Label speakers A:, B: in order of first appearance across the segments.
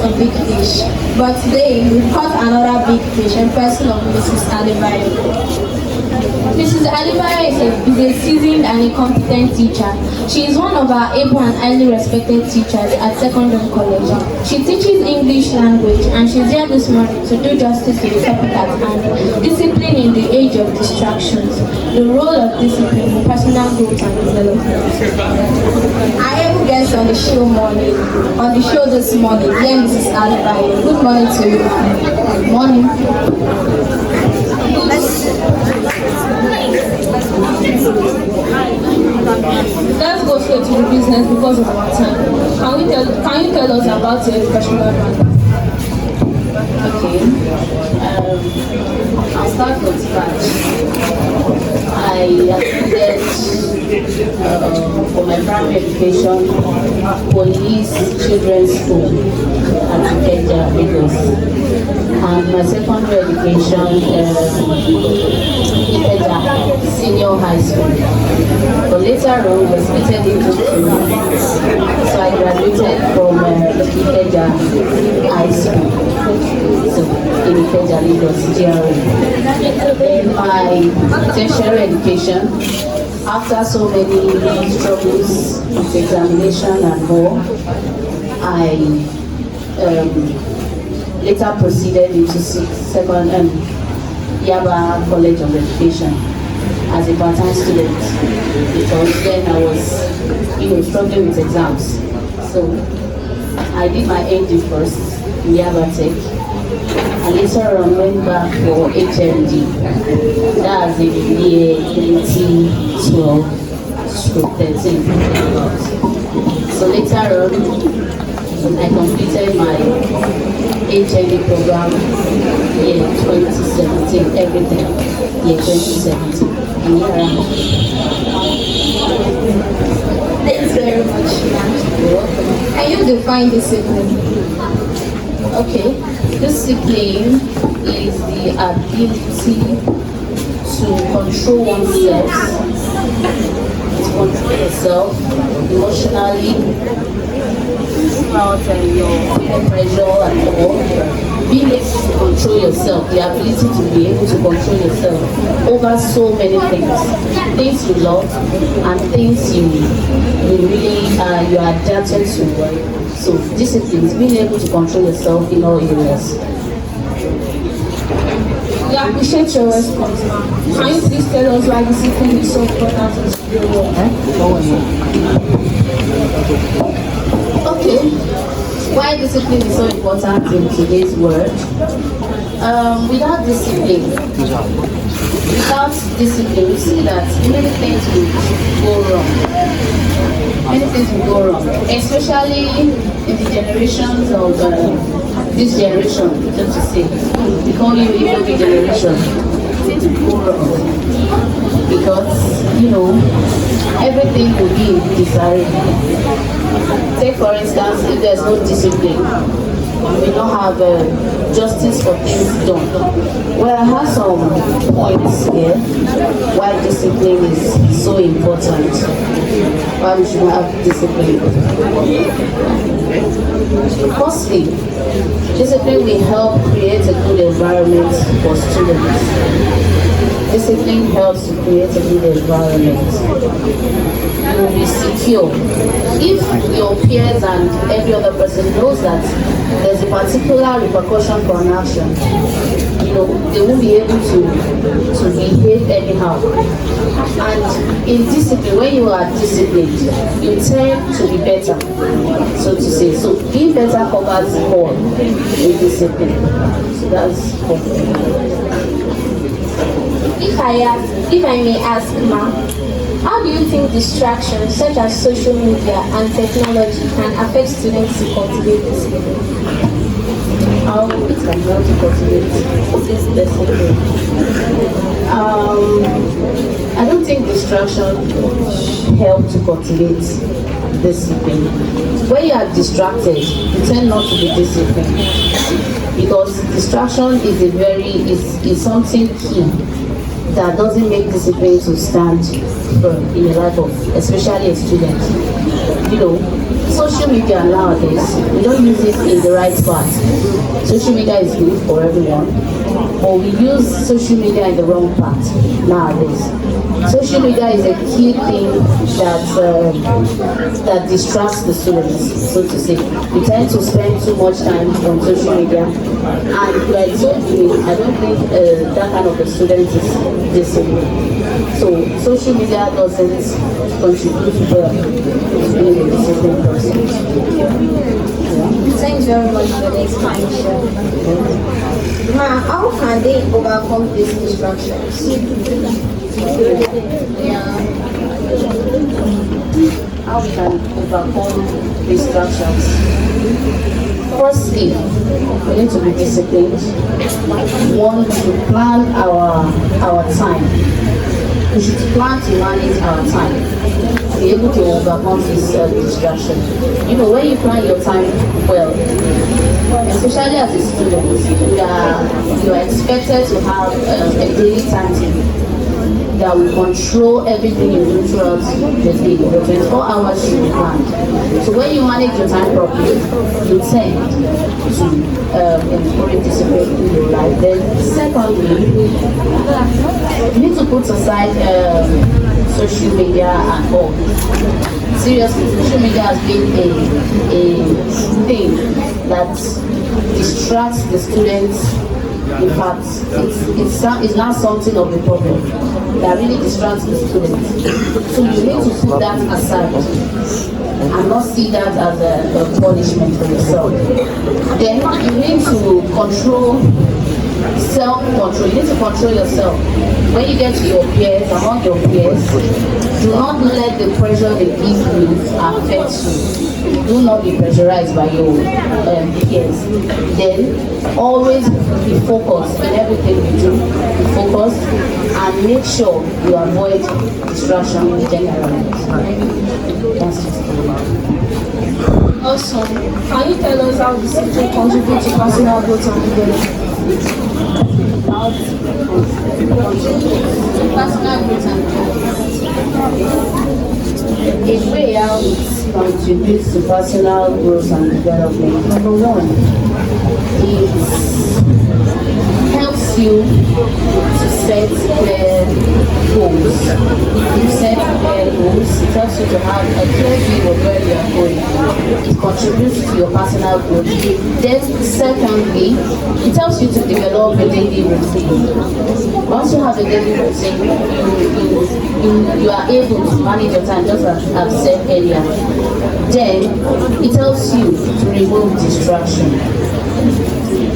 A: a big fish, but today we've caught another big fish in person of Mrs. Adebayo. Mrs. Adebayo is a seasoned and a competent teacher. She is one of our able and highly respected teachers at Secondary College. She teaches English language, and she's here this morning to do justice to the topic at hand: discipline in the age of distractions, the role of discipline in personal growth and development. Our able guest on the show this morning, dear Mrs. Adebayo. Good morning to you. Good morning. Let's go straight to the business because of our time. Can you tell us about your professional background?
B: Okay. I'll start from scratch. I attended for my primary education Police Children's School at Ikeja, Lagos. And my secondary education Ikeja Senior High School. But later on, I was split into two. So I graduated from Ikeja High School. So in Ikeja, Lagos, GRA. Then my tertiary education, after so many struggles with examination and more, I later proceeded into second Yaba College of Education as a part-time student, because then I was, struggling with exams. So I did my ND first in Yaba Tech, and later on went back for HMD. That was in the year 2012-13. So later on, I completed my HMD program in 2017, everything, year 2017. And here I am.
A: Thanks very much, ma'am.
B: You're welcome.
A: Can you define discipline?
B: Okay, discipline is the ability to control oneself, to control yourself emotionally, throughout your peer pressure and all. Being able to control yourself, the ability to be able to control yourself over so many things you love and things you really you are adapted to. So discipline is being able to control yourself in all areas.
A: We appreciate your response, ma'am. Can you please tell us why discipline is so important in today's world?
B: Okay, why discipline is so important in today's world? Without discipline, we see that many things will go wrong. Many things will go wrong, especially in the generations of this generation, just to say, we call you even the generation. Things will go wrong because everything will be in disarray. Take for instance, if there's no discipline, we don't have justice for things done. Well, I have some points here why discipline is so important, why we should have discipline. Firstly, discipline will help create a good environment for students. Discipline helps to create a good environment. You will be secure. If your peers and every other person knows that there's a particular repercussion for an action, they won't be able to behave anyhow. And in discipline, when you are disciplined, you tend to be better, so to say. So being better covers more in discipline. So that's
A: If I may ask, ma'am, how do you think distractions such as social media and technology can affect students to cultivate discipline?
B: How it can help to cultivate this discipline? I don't think distraction help to cultivate discipline. When you are distracted, you tend not to be disciplined, because distraction is something key that doesn't make discipline to stand firm in the life of, especially a student. social media nowadays, we don't use it in the right part. Social media is good for everyone, but we use social media in the wrong part nowadays. Social media is a key thing that distracts the students, so to say. We tend to spend too much time on social media, and like so, I don't think that kind of a student is disciplined. So social media doesn't contribute well to being a disciplined person.
A: Thanks very much for the explanation. Ma, how can they overcome these distractions?
B: Yeah. How we can overcome distractions? Firstly, we need to be disciplined. One, to plan our time. We should plan to manage our time, be able to overcome this distraction. You know, when you plan your time well, especially as a student, you are expected to have a daily timetable that will control everything you do throughout the day. The 24 hours should be planned. So when you manage your time properly, you tend to encourage discipline in your life. Then secondly, you need to put aside social media and all. Seriously, social media has been a thing that distracts the students. In fact, it's now something of a problem that really distracts the students. So you need to put that aside and not see that as a punishment for yourself. Then you need to control self-control. You need to control yourself. When you get to your peers, among your peers, do not let the pressure they give you affect you. Do not be pressurized by your peers. Then always be focused in everything you do. Be focused and make sure you avoid distraction in general. That's just it.
A: Awesome. Can you tell us how discipline contributes to personal growth and development?
B: Personal growth and development. A way how it contributes to personal growth and development. Number one, it helps you to set clear goals. You set clear goals, it helps you to have a clear view of where you are going. It contributes to your personal growth. Then secondly, it helps you to develop a daily routine. Once you have a daily routine, you are able to manage your time, just as I've said earlier. Then it helps you to remove distraction.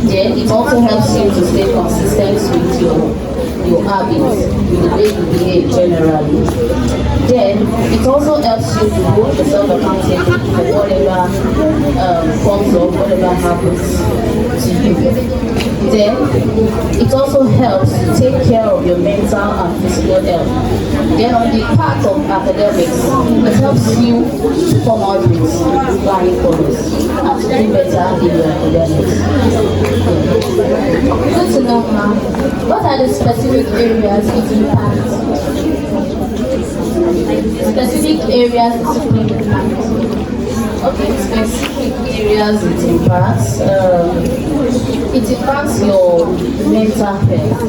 B: Then it also helps you to stay consistent with your habits, with the way you behave generally. Then it also helps you to hold yourself accountable for whatever comes up, whatever happens to you. Then it also helps to take care of your mental and physical health. Then on the part of academics, it helps you to come out with flying colors and to do better in your academics.
A: Good to know, ma'am. What are the specific areas it impacts? Specific areas discipline impacts.
B: Okay, specific areas it impacts. It impacts your mental health.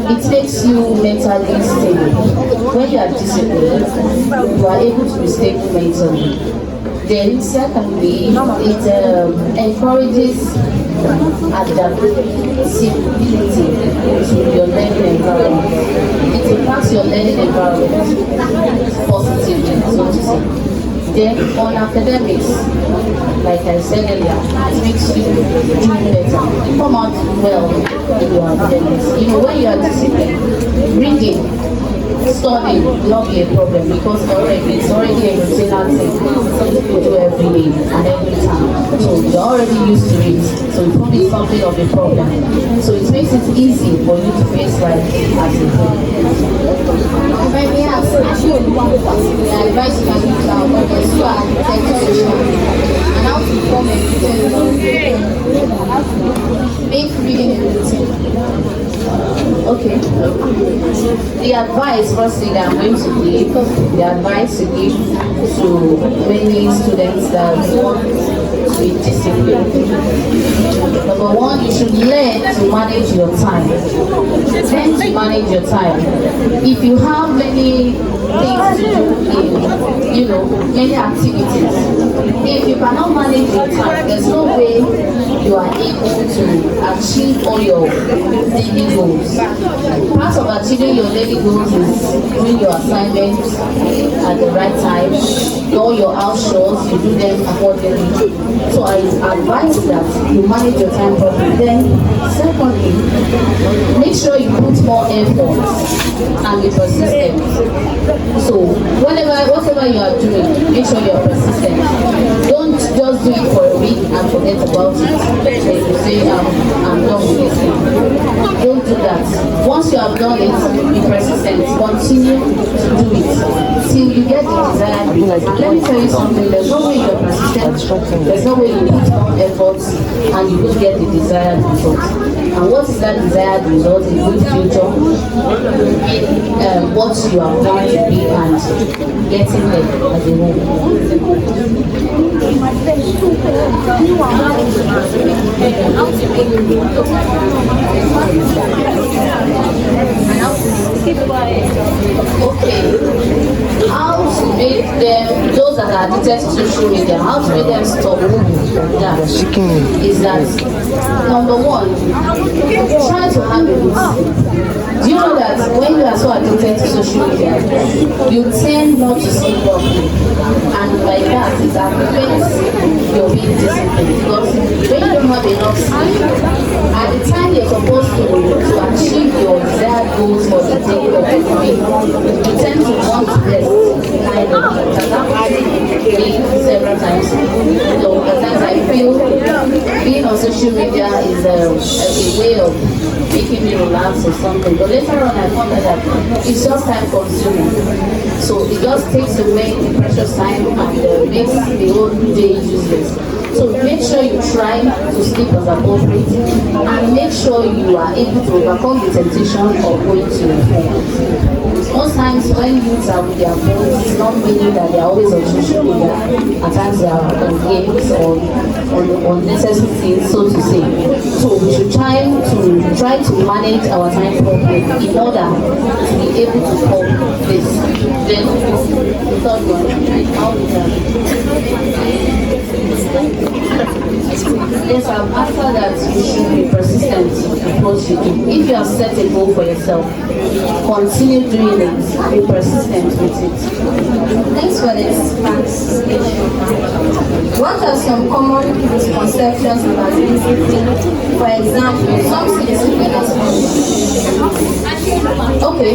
B: It makes you mentally stable. When you are disciplined, you are able to be stable mentally. Then secondly, it encourages adaptability to your learning environment. It impacts your learning environment positively, so to say. Then on academics, like I said earlier, it makes you do better. You come out well in your academics. You know, when you are disciplined, reading, studying will not be a problem because it's already a routine thing. Something you do every day and every time. So you're already used to it. So it won't be something of a problem. So it makes it easy for you to face life as a whole.
A: If I may ask, actually, one particular advice you can give to our audience who are addicted and how to form a routine, make reading a routine.
B: Okay. The advice, firstly, that I'm going to give, the advice to give to many students that want to be disciplined. Number one, you should learn to manage your time. Learn to manage your time. If you have many things to do in, many activities, if you cannot manage your time, there's no way you are able to achieve all your daily goals. Part of achieving your daily goals is doing your assignments at the right time, all your house chores, you do them accordingly. So I advise that you manage your time properly. Then, secondly, make sure you put more effort and be persistent. So whatever you are doing, make sure you are persistent. Don't just do it for a week and forget about it. Then you say, I'm done with this thing. Don't do that. Once you have done it, be persistent. Continue to do it till you get the desired result. And let me tell you something, there's no way you're persistent, there's no way you put more efforts and you will get the desired result. And what is that desired result? A good future in what you are going to be and getting there as a whole. Okay, how to make them, those that are addicted to social media, how to make them stop that is that, number one, try to have a routine. Do you know that when you are so addicted to social media, you tend not to sleep properly, and by that it affects your being disciplined, because when you don't have enough sleep, at the time you're supposed to achieve your desired goals for the day or the week, you tend to want to rest. I know that happened to me several times. So at times I feel being on social media is a way of making me relax or something. But later on I found that it's just time consuming. So it just takes away the precious time and makes the whole day useless. So make sure you try to sleep as appropriate and make sure you are able to overcome the temptation of going to your phone. Most times when youths are with their phones, it's not meaning that they are always on social media. At times they are on games or on unnecessary things, so to say. So we should try to manage our time properly in order to be able to cope this. Then the third one, how we can. Yes, after that, you should be persistent in what you do. If you have set a goal for yourself, continue doing it, be persistent with it.
A: Thanks for this explanation. What are some common misconceptions about discipline? For example, some see discipline as punishment.
B: Okay,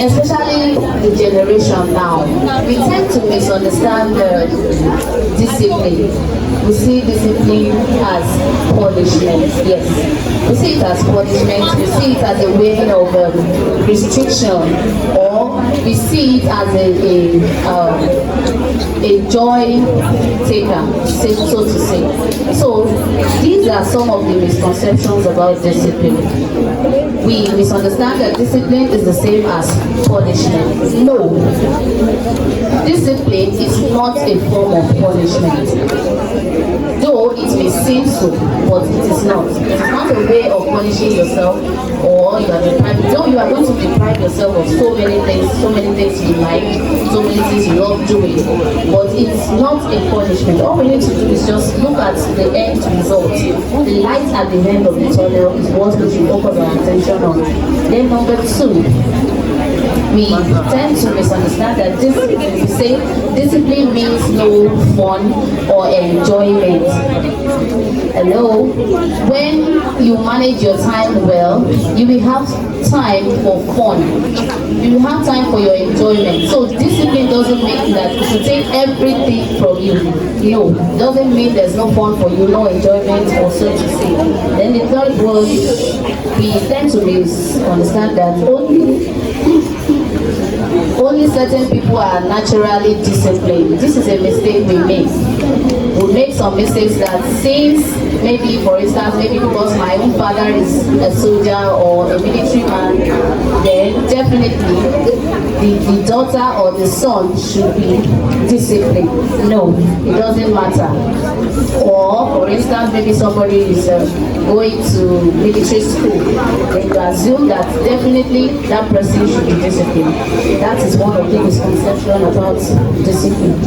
B: especially the generation now, we tend to misunderstand discipline. We see discipline as punishment. Yes, we see it as punishment. We see it as a way of restriction, or we see it as a joy taker, so to say. So these are some of the misconceptions about discipline. We misunderstand that discipline is the same as punishment. No, discipline is not a form of punishment. Though it may seem so, but it is not. It is not a way of punishing yourself, or you are deprived. Though you are going to deprive yourself of so many things you like, so many things you love doing, but it's not a punishment. All we need to do is just look at the end result. The light at the end of the tunnel is what we should focus our attention on. Then number two, we tend to misunderstand that discipline means no fun or enjoyment. Hello? When you manage your time well, you will have time for fun. You will have time for your enjoyment. So discipline doesn't mean that you should take everything from you. No, it doesn't mean there's no fun for you, no enjoyment, or so to say. Then the third one, we tend to misunderstand that only certain people are naturally disciplined. This is a mistake we make. would make some mistakes that since maybe, for instance, maybe because my own father is a soldier or a military man, then definitely the daughter or the son should be disciplined. No, it doesn't matter. Or, for instance, maybe somebody is going to military school, then you assume that definitely that person should be disciplined. That is one of the misconceptions about discipline.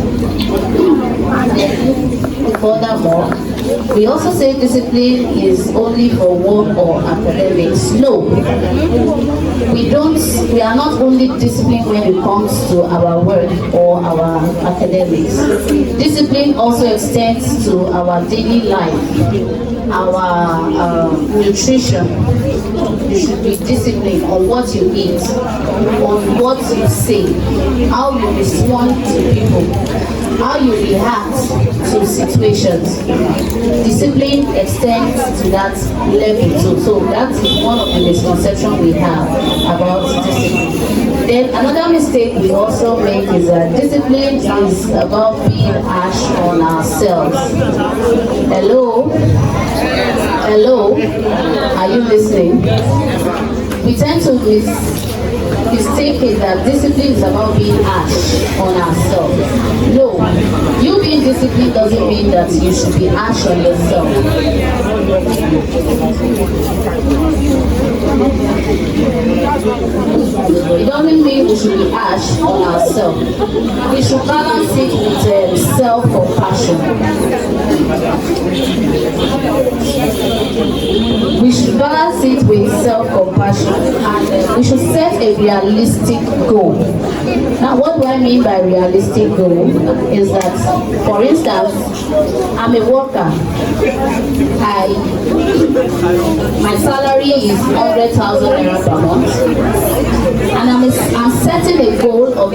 B: Furthermore, we also say discipline is only for work or academics. No, we are not only disciplined when it comes to our work or our academics. Discipline also extends to our daily life, our nutrition. You should be disciplined on what you eat, on what you say, how you respond to people, how you react to situations. Discipline extends to that level too. So that is one of the misconceptions we have about discipline. Then another mistake we also make is that discipline is about being harsh on ourselves. Hello? Hello? Are you listening? We tend to mistake it that discipline is about being harsh on ourselves. No, you being disciplined doesn't mean that you should be harsh on yourself. It doesn't mean we should be harsh on ourselves. We should balance it with self-compassion. We should balance it with self-compassion, and we should set a realistic goal. Now, what do I mean by realistic goal? Is that, for instance, I'm a worker. My salary is 100,000 naira per month, and I'm setting a goal of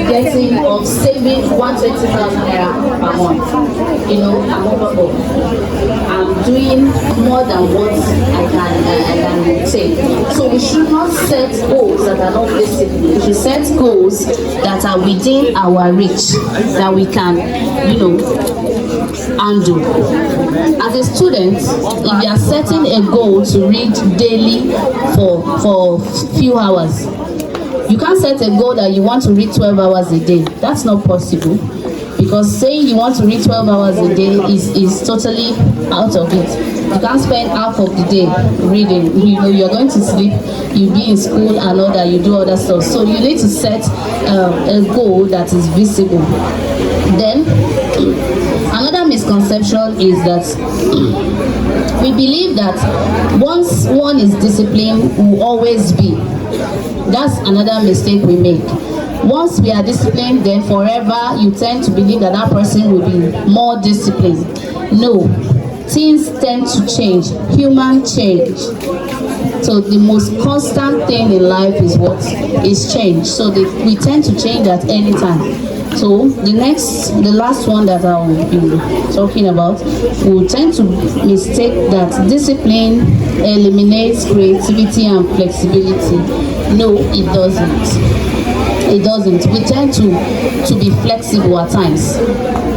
B: saving 120,000 naira per month. You know, I'm overboard. I'm doing more than what I can take. So we should not set goals that are not visible. We should set goals that are within our reach, that we can, handle. As a student, if you are setting a goal to read daily for few hours, you can't set a goal that you want to read 12 hours a day. That's not possible. Because saying you want to read 12 hours a day is totally out of it. You can't spend half of the day reading. You're going to sleep, you be in school and all that, you do other stuff. So you need to set a goal that is visible. Then, another misconception is that we believe that once one is disciplined, will always be. That's another mistake we make. Once we are disciplined, then forever you tend to believe that that person will be more disciplined. No, things tend to change, human change. So the most constant thing in life is what is change. So we tend to change at any time. So the last one that I will be talking about, we tend to mistake that discipline eliminates creativity and flexibility. No, it doesn't. It doesn't. We tend to be flexible at times.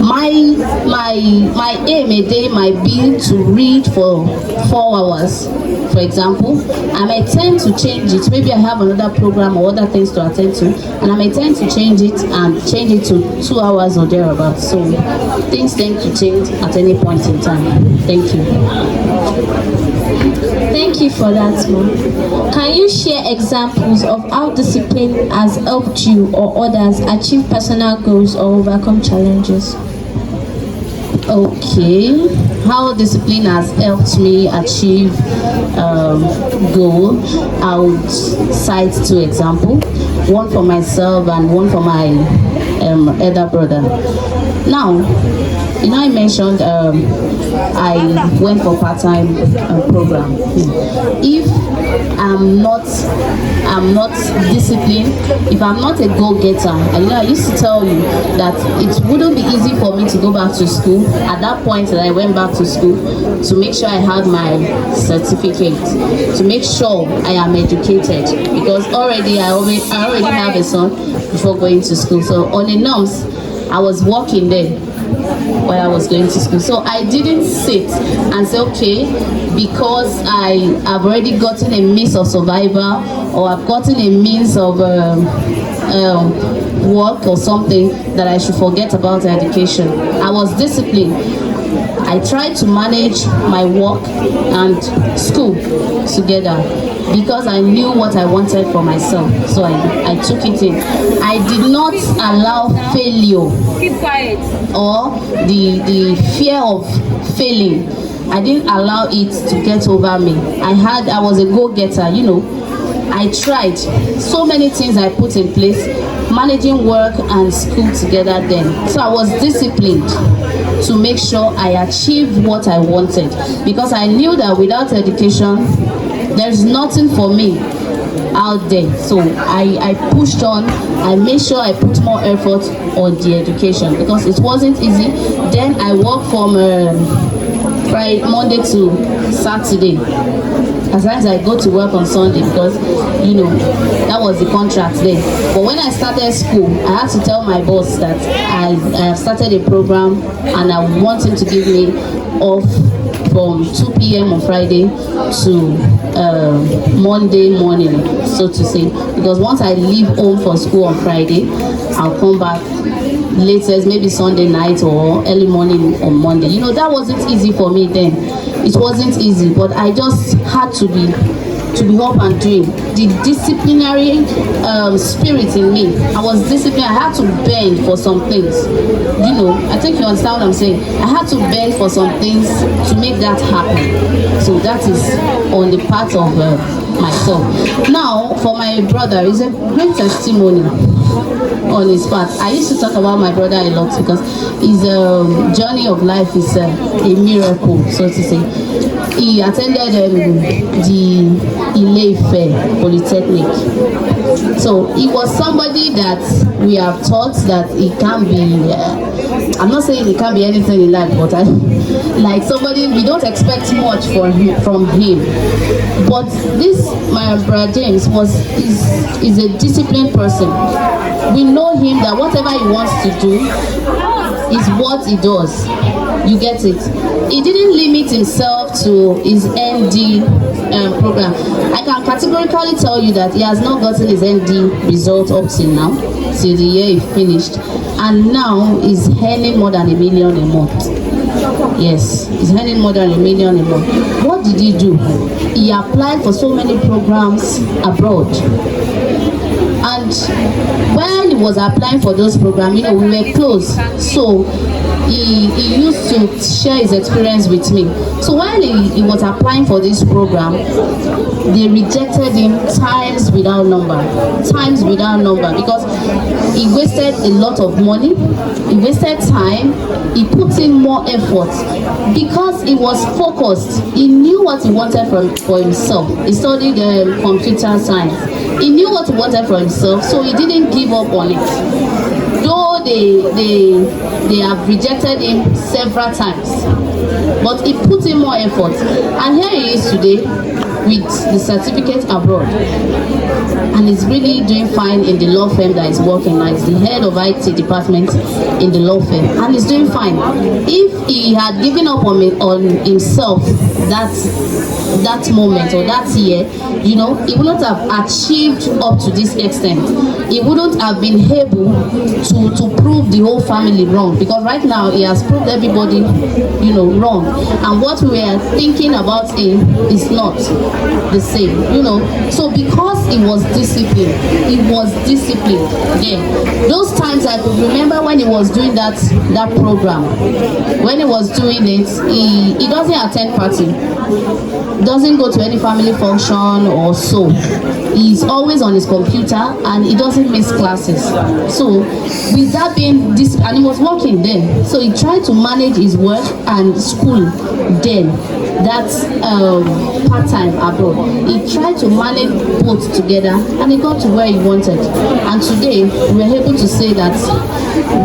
B: My aim a day might be to read for 4 hours, for example. I may tend to change it. Maybe I have another program or other things to attend to, and I may tend to change it to 2 hours or thereabouts. So things tend to change at any point in time. Thank you.
A: Thank you for that, Mom. Can you share examples of how discipline has helped you or others achieve personal goals or overcome challenges?
B: Okay, how discipline has helped me achieve goal? I would cite 2 examples, one for myself and one for my elder brother. Now, I mentioned I went for part-time program. If I'm not disciplined, if I'm not a go-getter, I used to tell you that it wouldn't be easy for me to go back to school at that point that I went back to school, to make sure I had my certificate, to make sure I am educated, because I already have a son before going to school. So on the norms, I was working there. while I was going to school. So I didn't sit and say, okay, because I have already gotten a means of survival, or I've gotten a means of work or something, that I should forget about education. I was disciplined. I tried to manage my work and school together because I knew what I wanted for myself. So I took it in. I did not allow failure or the fear of failing. I didn't allow it to get over me. I was a go-getter, you know. I tried so many things I put in place, managing work and school together then. So I was disciplined to make sure I achieved what I wanted, because I knew that without education, there's nothing for me out there. So I pushed on. I made sure I put more effort on the education because it wasn't easy. Then I worked from Friday, Monday to Saturday. As long as I go to work on Sunday, because you know that was the contract then. But when I started school, I had to tell my boss that I have started a program and I want him to give me off from 2 p.m. on Friday to Monday morning, so to say. Because once I leave home for school on Friday, I'll come back latest maybe Sunday night or early morning on Monday. You know, that wasn't easy for me then. It wasn't easy, but I just had to be up and doing. The disciplinary spirit in me, I was disciplined. I had to bend for some things. You know, I think you understand what I'm saying. I had to bend for some things to make that happen. So that is on the part of myself. Now, for my brother, it's a great testimony on his part. I used to talk about my brother a lot because his journey of life is a miracle, so to say. He attended the Ile-Ife Polytechnic. So he was somebody that we have taught that he can be, I'm not saying he can't be anything in life, but like somebody, we don't expect much from him. But this, my brother James, is a disciplined person. We know him that whatever he wants to do is what he does. You get it? He didn't limit himself to his ND program. I can categorically tell you that he has not gotten his ND result up till now, till the year he finished, and now he's earning more than $1 million a month. Yes, he's earning more than $1 million a month. What did he do? He applied for so many programs abroad. And when he was applying for those programs, you know, we were close. So he used to share his experience with me. So while he was applying for this program, they rejected him times without number, because he wasted a lot of money, he wasted time, he put in more effort because he was focused. He knew what he wanted for himself. He studied computer science. He knew what he wanted for himself, so he didn't give up on it. Though they have rejected him several times, but he put in more effort, and here he is today with the certificate abroad, and he's really doing fine in the law firm that he's working at. He's the head of IT department in the law firm, and he's doing fine. If he had given up on himself that moment or that year, you know, he wouldn't have achieved up to this extent. He wouldn't have been able to prove the whole family wrong, because right now he has proved everybody, you know, wrong, and what we were thinking about him is not the same, you know. So because he was disciplined, yeah. Those times I could remember when he was doing that program, when he was doing it, he doesn't attend party, doesn't go to any family function or so. He's always on his computer and he doesn't miss classes. So with that being this, and he was working then, so he tried to manage his work and school then, that's part-time abroad. He tried to manage both together and he got to where he wanted. And today we're able to say that,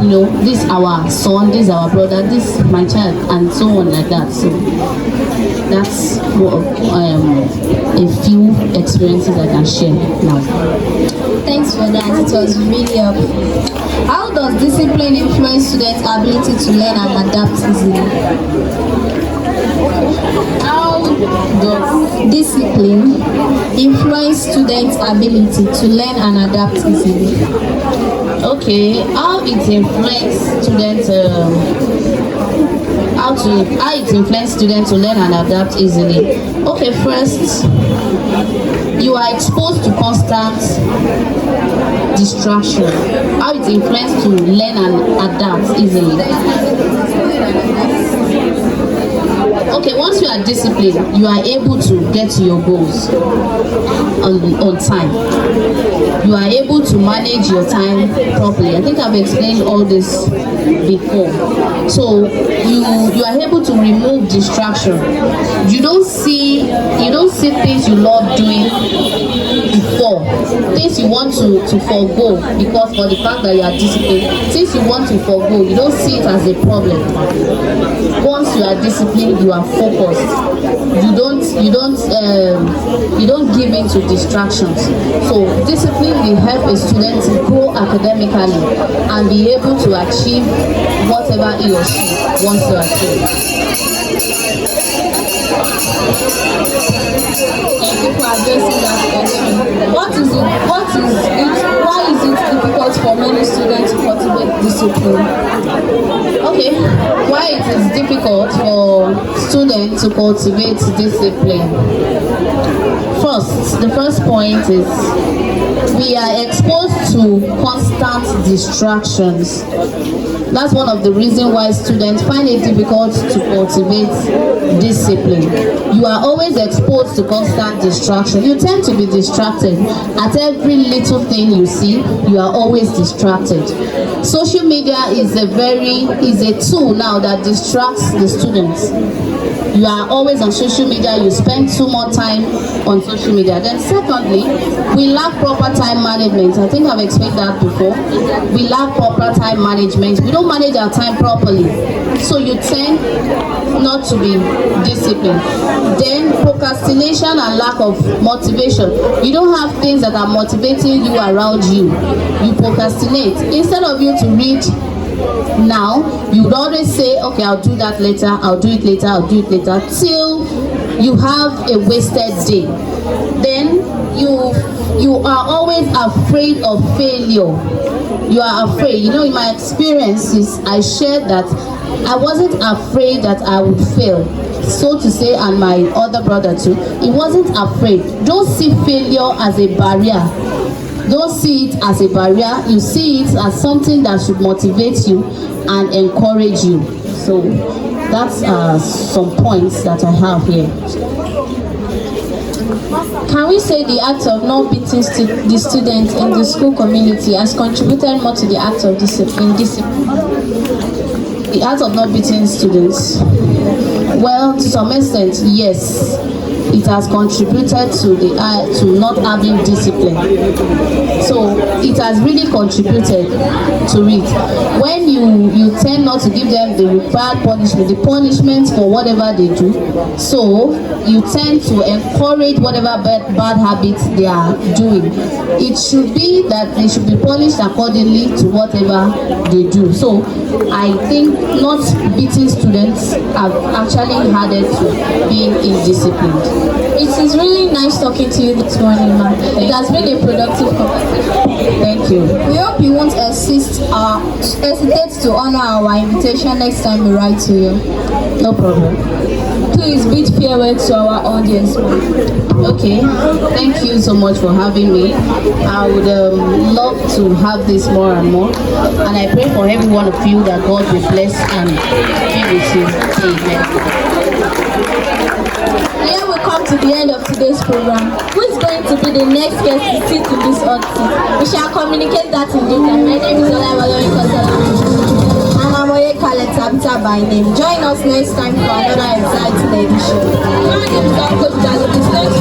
B: you know, this is our son, this is our brother, this is my child, and so on like that. So that's what, a few experiences I can share now.
A: Thanks for that. It was really helpful. How does discipline influence students' ability to learn and adapt easily?
B: How does
A: Discipline influence students' ability to learn and adapt easily?
B: okay? How it influence students? How it influence students to learn and adapt easily? Okay, first, you are exposed to constant distraction. How it influence to learn and adapt easily? Okay, once you are disciplined, you are able to get to your goals on time. You are able to manage your time properly. I think I've explained all this before. So you are able to remove distraction. You don't see things you love doing before, things you want to forego because for the fact that you are disciplined, things you want to forego, you don't see it as a problem. Once you are disciplined, you are focused. You don't give in to distractions. So discipline will help a student to grow academically and be able to achieve whatever he or she wants to achieve.
A: Thank you for addressing that question. Why is it difficult for many students to cultivate discipline?
B: Okay, why it is difficult for students to cultivate discipline? First, the first point is we are exposed to constant distractions. That's one of the reasons why students find it difficult to cultivate discipline. You are always exposed to constant distraction. You tend to be distracted. At every little thing you see, you are always distracted. Social media is a tool now that distracts the students. You are always on social media, you spend too much time on social media. Then secondly, we lack proper time management. I think I've explained that before. We lack proper time management. We don't manage our time properly. So you tend not to be disciplined. Then procrastination and lack of motivation. You don't have things that are motivating you around you. You procrastinate. Instead of you to read now, you would always say, okay, I'll do that later, I'll do it later, I'll do it later, till you have a wasted day. Then you are always afraid of failure. You are afraid. You know, in my experiences, I shared that I wasn't afraid that I would fail, so to say, and my other brother too. He wasn't afraid. Don't see failure as a barrier. Don't see it as a barrier. You see it as something that should motivate you and encourage you. So that's some points that I have here.
A: Can we say the act of not beating the students in the school community has contributed more to the act of discipline?
B: The act of not beating students, well, to some extent, yes, it has contributed to not having discipline. So it has really contributed to it. When you tend not to give them the required punishment, the punishment for whatever they do, so you tend to encourage whatever bad habits they are doing. It should be that they should be punished accordingly to whatever they do. So I think not beating students have actually added to being indisciplined.
A: It is really nice talking to you this morning, ma'am. It has been a productive conversation.
B: Thank you.
A: We hope you won't hesitate to honor our invitation next time we write to you.
B: No problem.
A: Please bid farewell to our audience, ma'am.
B: Okay, thank you so much for having me. I would love to have this more and more, and I pray for every one of you that God will bless and be with you. Amen.
A: Here we come to the end of today's program. Who is going to be the next guest to sit in this hot seat? We shall communicate that in due time. My name is Olayiwola Oyinkansola, and I'm Oyekale Tabitha by name. Join us next time for another exciting edition. My name is Coach Badiru Roheemat.